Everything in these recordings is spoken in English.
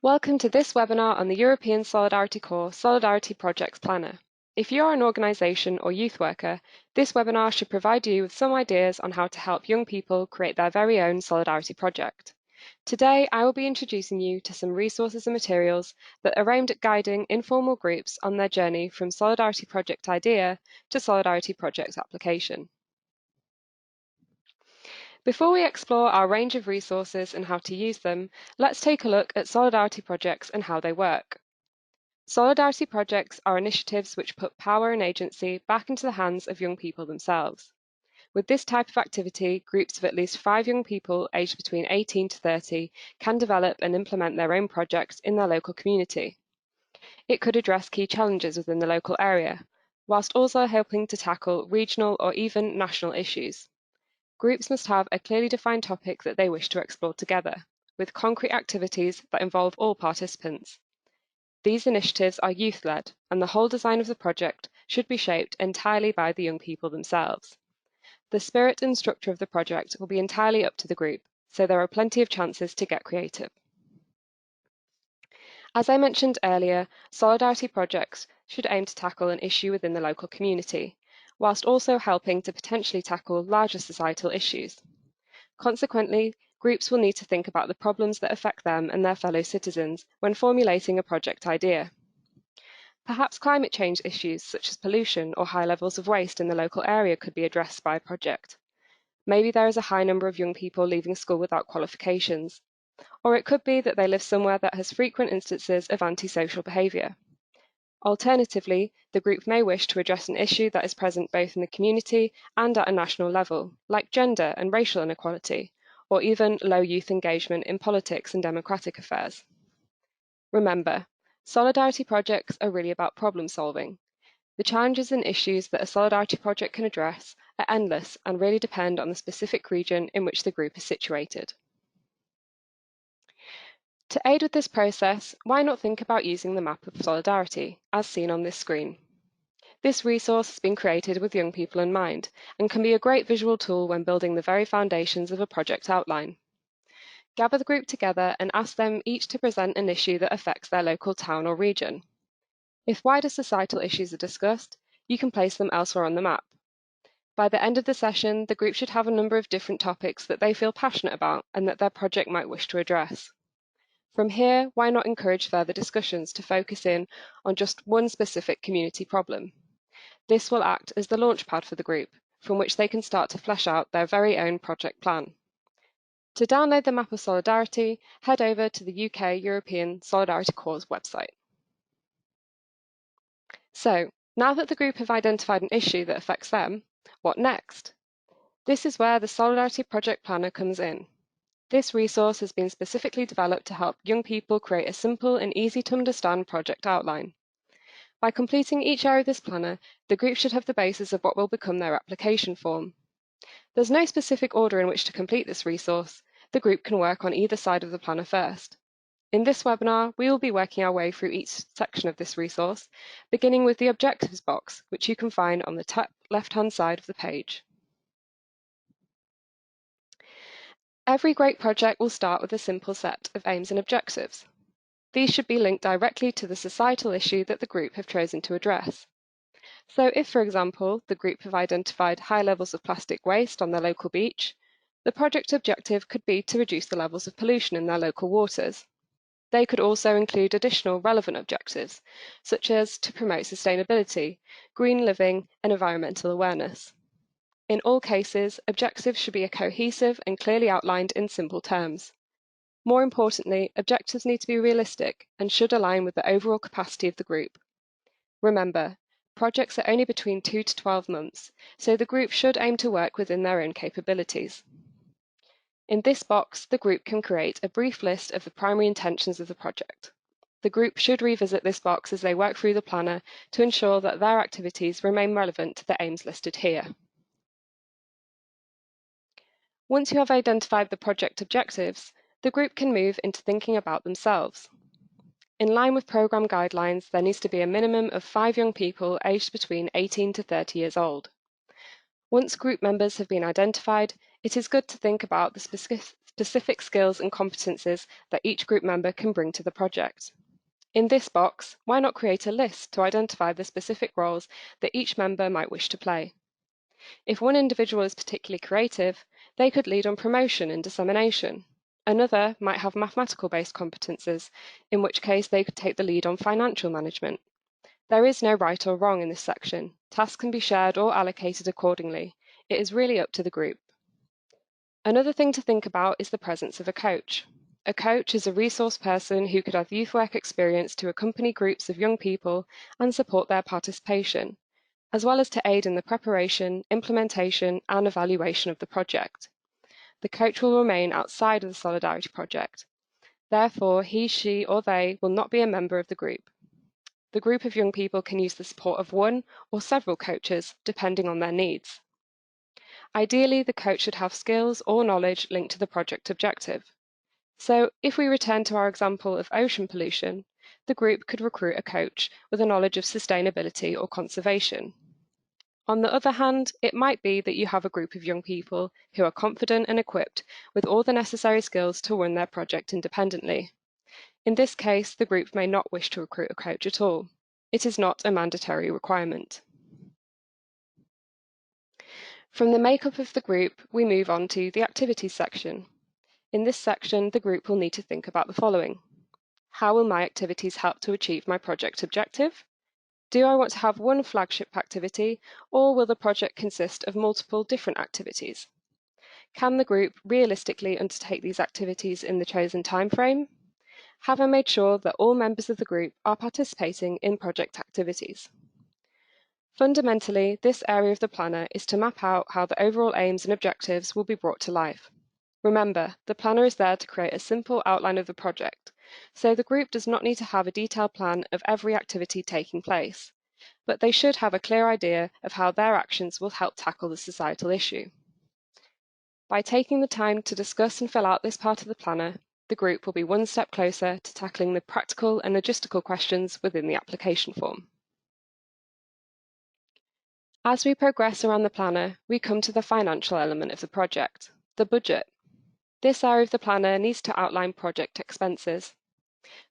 Welcome to this webinar on the European Solidarity Corps Solidarity Projects Planner. If you are an organisation or youth worker, this webinar should provide you with some ideas on how to help young people create their very own solidarity project. Today, I will be introducing you to some resources and materials that are aimed at guiding informal groups on their journey from solidarity project idea to solidarity project application. Before we explore our range of resources and how to use them, let's take a look at solidarity projects and how they work. Solidarity projects are initiatives which put power and agency back into the hands of young people themselves. With this type of activity, groups of at least 5 young people aged between 18 to 30 can develop and implement their own projects in their local community. It could address key challenges within the local area, whilst also helping to tackle regional or even national issues. Groups must have a clearly defined topic that they wish to explore together, with concrete activities that involve all participants. These initiatives are youth-led, and the whole design of the project should be shaped entirely by the young people themselves. The spirit and structure of the project will be entirely up to the group, so there are plenty of chances to get creative. As I mentioned earlier, solidarity projects should aim to tackle an issue within the local community, whilst also helping to potentially tackle larger societal issues. Consequently, groups will need to think about the problems that affect them and their fellow citizens when formulating a project idea. Perhaps climate change issues such as pollution or high levels of waste in the local area could be addressed by a project. Maybe there is a high number of young people leaving school without qualifications, or it could be that they live somewhere that has frequent instances of antisocial behaviour. Alternatively, the group may wish to address an issue that is present both in the community and at a national level, like gender and racial inequality, or even low youth engagement in politics and democratic affairs. Remember, solidarity projects are really about problem solving. The challenges and issues that a solidarity project can address are endless and really depend on the specific region in which the group is situated. To aid with this process, why not think about using the map of solidarity, as seen on this screen? This resource has been created with young people in mind and can be a great visual tool when building the very foundations of a project outline. Gather the group together and ask them each to present an issue that affects their local town or region. If wider societal issues are discussed, you can place them elsewhere on the map. By the end of the session, the group should have a number of different topics that they feel passionate about and that their project might wish to address. From here, why not encourage further discussions to focus in on just one specific community problem? This will act as the launchpad for the group, from which they can start to flesh out their very own project plan. To download the map of solidarity, head over to the UK European Solidarity Corps website. So, now that the group have identified an issue that affects them, what next? This is where the Solidarity Project Planner comes in. This resource has been specifically developed to help young people create a simple and easy to understand project outline. By completing each area of this planner, the group should have the basis of what will become their application form. There's no specific order in which to complete this resource. The group can work on either side of the planner first. In this webinar, we will be working our way through each section of this resource, beginning with the objectives box, which you can find on the top left-hand side of the page. Every great project will start with a simple set of aims and objectives. These should be linked directly to the societal issue that the group have chosen to address. So if, for example, the group have identified high levels of plastic waste on their local beach, the project objective could be to reduce the levels of pollution in their local waters. They could also include additional relevant objectives, such as to promote sustainability, green living, and environmental awareness. In all cases, objectives should be cohesive and clearly outlined in simple terms. More importantly, objectives need to be realistic and should align with the overall capacity of the group. Remember, projects are only between 2 to 12 months, so the group should aim to work within their own capabilities. In this box, the group can create a brief list of the primary intentions of the project. The group should revisit this box as they work through the planner to ensure that their activities remain relevant to the aims listed here. Once you have identified the project objectives, the group can move into thinking about themselves. In line with programme guidelines, there needs to be a minimum of 5 young people aged between 18 to 30 years old. Once group members have been identified, it is good to think about the specific skills and competences that each group member can bring to the project. In this box, why not create a list to identify the specific roles that each member might wish to play? If one individual is particularly creative, they could lead on promotion and dissemination. Another might have mathematical-based competences, in which case they could take the lead on financial management. There is no right or wrong in this section. Tasks can be shared or allocated accordingly. It is really up to the group. Another thing to think about is the presence of a coach. A coach is a resource person who could have youth work experience to accompany groups of young people and support their participation, as well as to aid in the preparation, implementation, and evaluation of the project. The coach will remain outside of the Solidarity Project. Therefore, he, she, or they will not be a member of the group. The group of young people can use the support of one or several coaches, depending on their needs. Ideally, the coach should have skills or knowledge linked to the project objective. So, if we return to our example of ocean pollution, the group could recruit a coach with a knowledge of sustainability or conservation. On the other hand, it might be that you have a group of young people who are confident and equipped with all the necessary skills to run their project independently. In this case, the group may not wish to recruit a coach at all. It is not a mandatory requirement. From the makeup of the group, we move on to the activities section. In this section, the group will need to think about the following. How will my activities help to achieve my project objective? Do I want to have one flagship activity, or will the project consist of multiple different activities? Can the group realistically undertake these activities in the chosen timeframe? Have I made sure that all members of the group are participating in project activities? Fundamentally, this area of the planner is to map out how the overall aims and objectives will be brought to life. Remember, the planner is there to create a simple outline of the project, so the group does not need to have a detailed plan of every activity taking place, but they should have a clear idea of how their actions will help tackle the societal issue. By taking the time to discuss and fill out this part of the planner, the group will be one step closer to tackling the practical and logistical questions within the application form. As we progress around the planner, we come to the financial element of the project, the budget. This area of the planner needs to outline project expenses.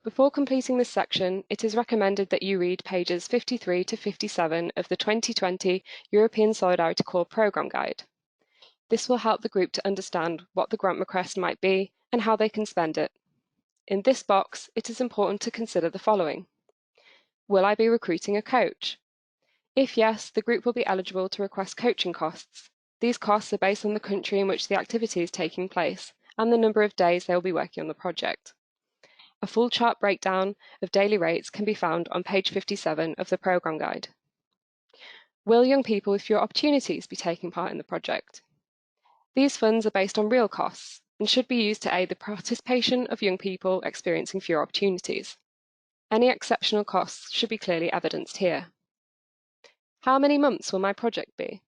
Before completing this section, it is recommended that you read pages 53 to 57 of the 2020 European Solidarity Corps Programme Guide. This will help the group to understand what the grant request might be and how they can spend it. In this box, it is important to consider the following. Will I be recruiting a coach? If yes, the group will be eligible to request coaching costs. These costs are based on the country in which the activity is taking place and the number of days they will be working on the project. A full chart breakdown of daily rates can be found on page 57 of the programme guide. Will young people with fewer opportunities be taking part in the project? These funds are based on real costs and should be used to aid the participation of young people experiencing fewer opportunities. Any exceptional costs should be clearly evidenced here. How many months will my project be?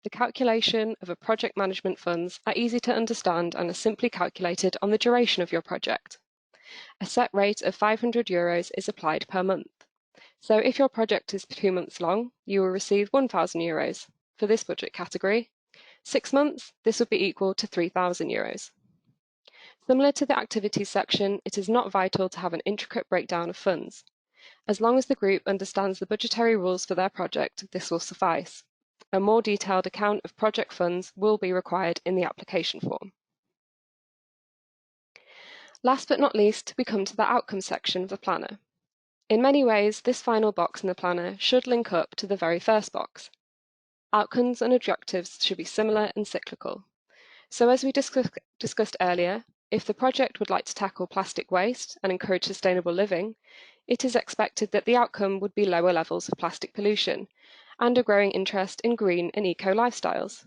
The calculation of a project management funds are easy to understand and are simply calculated on the duration of your project. A set rate of €500 is applied per month. So if your project is 2 months long, you will receive €1,000 for this budget category. 6 months, this would be equal to €3,000. Similar to the activities section, it is not vital to have an intricate breakdown of funds. As long as the group understands the budgetary rules for their project, this will suffice. A more detailed account of project funds will be required in the application form. Last but not least, we come to the outcome section of the planner. In many ways, this final box in the planner should link up to the very first box. Outcomes and objectives should be similar and cyclical. So as we discussed earlier, if the project would like to tackle plastic waste and encourage sustainable living, it is expected that the outcome would be lower levels of plastic pollution and a growing interest in green and eco lifestyles.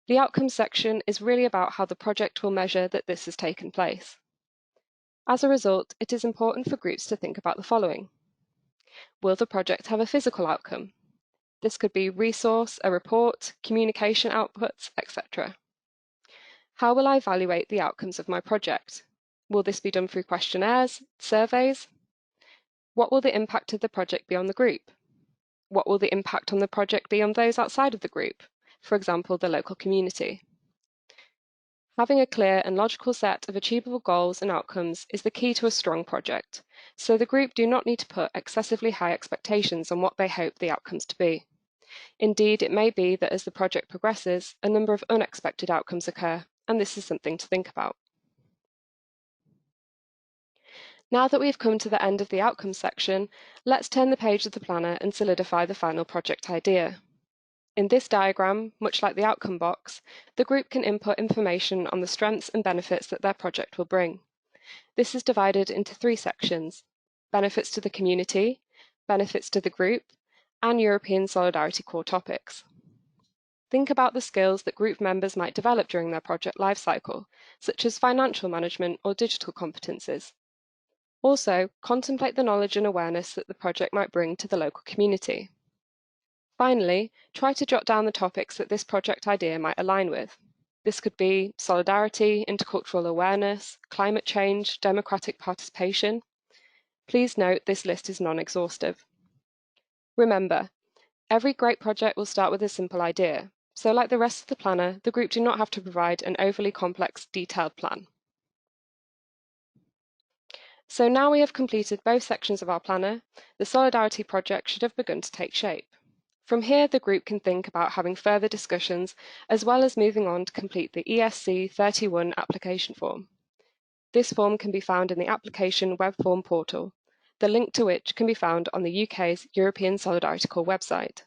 The outcomes section is really about how the project will measure that this has taken place. As a result, it is important for groups to think about the following. Will the project have a physical outcome? This could be resource, a report, communication outputs, etc. How will I evaluate the outcomes of my project? Will this be done through questionnaires, surveys? What will the impact of the project be on the group? What will the impact on the project be on those outside of the group, for example, the local community? Having a clear and logical set of achievable goals and outcomes is the key to a strong project, so the group do not need to put excessively high expectations on what they hope the outcomes to be. Indeed, it may be that as the project progresses, a number of unexpected outcomes occur, and this is something to think about. Now that we've come to the end of the outcomes section, let's turn the page of the planner and solidify the final project idea. In this diagram, much like the outcome box, the group can input information on the strengths and benefits that their project will bring. This is divided into 3 sections: benefits to the community, benefits to the group, and European Solidarity core topics. Think about the skills that group members might develop during their project lifecycle, such as financial management or digital competences. Also, contemplate the knowledge and awareness that the project might bring to the local community. Finally, try to jot down the topics that this project idea might align with. This could be solidarity, intercultural awareness, climate change, democratic participation. Please note this list is non-exhaustive. Remember, every great project will start with a simple idea, so like the rest of the planner, the group do not have to provide an overly complex, detailed plan. So now we have completed both sections of our planner, the Solidarity project should have begun to take shape. From here, the group can think about having further discussions, as well as moving on to complete the ESC 31 application form. This form can be found in the application webform portal, the link to which can be found on the UK's European Solidarity Corps website.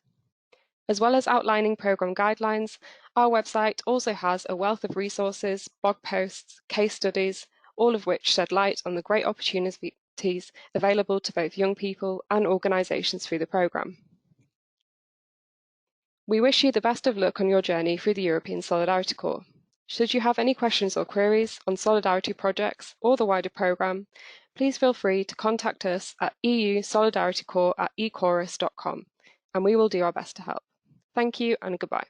As well as outlining programme guidelines, our website also has a wealth of resources, blog posts, case studies, all of which shed light on the great opportunities available to both young people and organisations through the programme. We wish you the best of luck on your journey through the European Solidarity Corps. Should you have any questions or queries on Solidarity projects or the wider programme, please feel free to contact us at eusolidaritycorps@ecorys.com, and we will do our best to help. Thank you and goodbye.